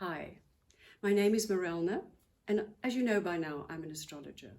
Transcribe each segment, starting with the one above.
Hi, my name is Morelna, and as you know by now, I'm an astrologer.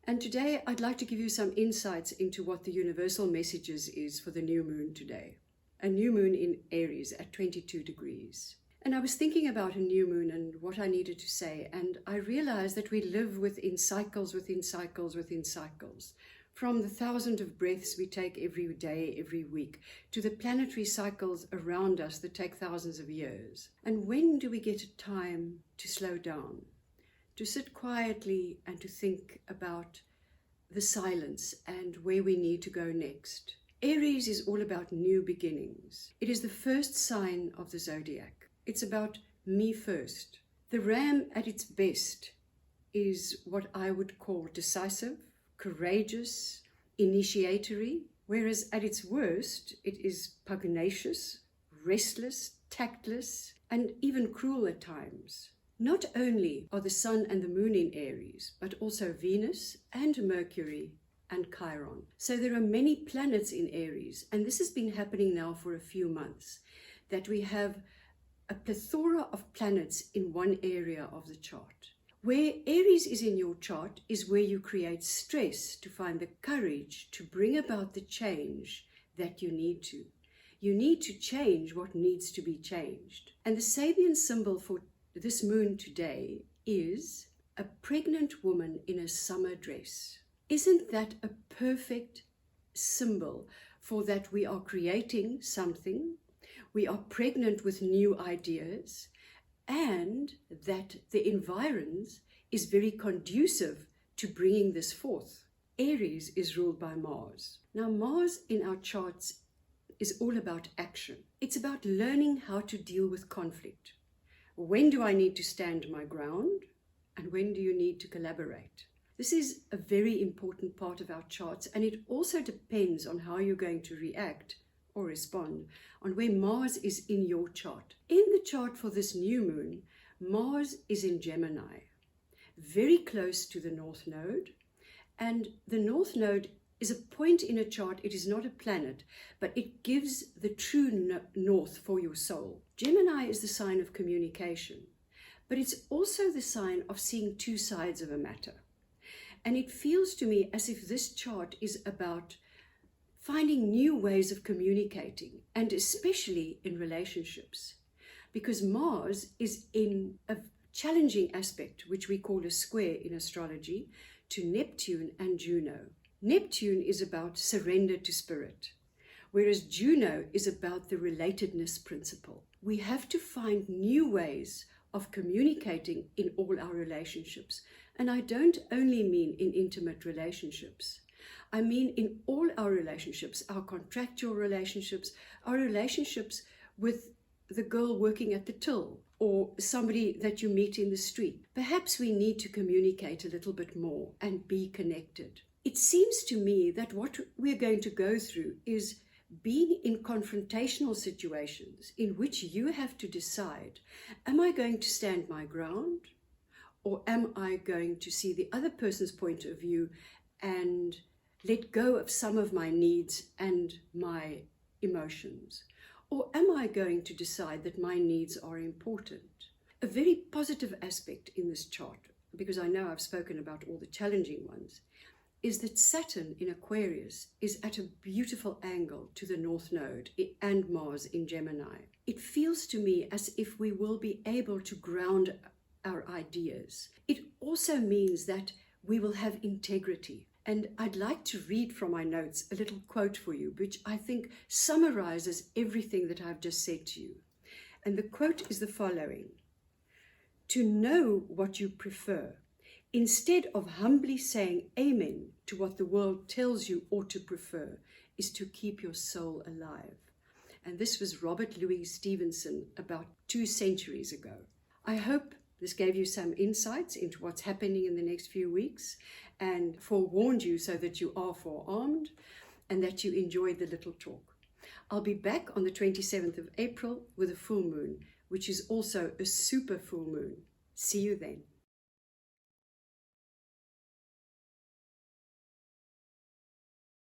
And today I'd like to give you some insights into what the universal messages is for the new moon today. A new moon in Aries at 22 degrees. And I was thinking about a new moon and what I needed to say, and I realized that we live within cycles, within cycles, within cycles. From the thousand of breaths we take every day, every week, to the planetary cycles around us that take thousands of years. And when do we get a time to slow down, to sit quietly and to think about the silence and where we need to go next? Aries is all about new beginnings. It is the first sign of the zodiac. It's about me first. The ram at its best is what I would call decisive, courageous, initiatory, whereas at its worst, it is pugnacious, restless, tactless, and even cruel at times. Not only are the sun and the moon in Aries, but also Venus and Mercury and Chiron. So there are many planets in Aries, and this has been happening now for a few months, that we have a plethora of planets in one area of the chart. Where Aries is in your chart is where you create stress to find the courage to bring about the change that you need to. You need to change what needs to be changed. And the Sabian symbol for this moon today is a pregnant woman in a summer dress. Isn't that a perfect symbol for that we are creating something, we are pregnant with new ideas, and that the environs is very conducive to bringing this forth. Aries is ruled by Mars. Now, Mars in our charts is all about action. It's about learning how to deal with conflict. When do I need to stand my ground? And when do you need to collaborate? This is a very important part of our charts, and it also depends on how you're going to react or respond on where Mars is in your chart. In the chart for this new moon, Mars is in Gemini, very close to the North Node, and the North Node is a point in a chart. It is not a planet, but it gives the true north for your soul. Gemini is the sign of communication, but it's also the sign of seeing two sides of a matter. And it feels to me as if this chart is about finding new ways of communicating, and especially in relationships, because Mars is in a challenging aspect, which we call a square in astrology, to Neptune and Juno. Neptune is about surrender to spirit, whereas Juno is about the relatedness principle. We have to find new ways of communicating in all our relationships. And I don't only mean in intimate relationships. I mean in all our relationships, our contractual relationships, our relationships with the girl working at the till or somebody that you meet in the street. Perhaps we need to communicate a little bit more and be connected. It seems to me that what we're going to go through is being in confrontational situations in which you have to decide, am I going to stand my ground, or am I going to see the other person's point of view and let go of some of my needs and my emotions? Or am I going to decide that my needs are important? A very positive aspect in this chart, because I know I've spoken about all the challenging ones, is that Saturn in Aquarius is at a beautiful angle to the North Node and Mars in Gemini. It feels to me as if we will be able to ground our ideas. It also means that we will have integrity. And I'd like to read from my notes a little quote for you, which I think summarizes everything that I've just said to you. And the quote is the following: "To know what you prefer, instead of humbly saying amen to what the world tells you ought to prefer, is to keep your soul alive." And this was Robert Louis Stevenson about 2 centuries ago. I hope this gave you some insights into what's happening in the next few weeks and forewarned you so that you are forearmed and that you enjoyed the little talk. I'll be back on the 27th of April with a full moon, which is also a super full moon. See you then.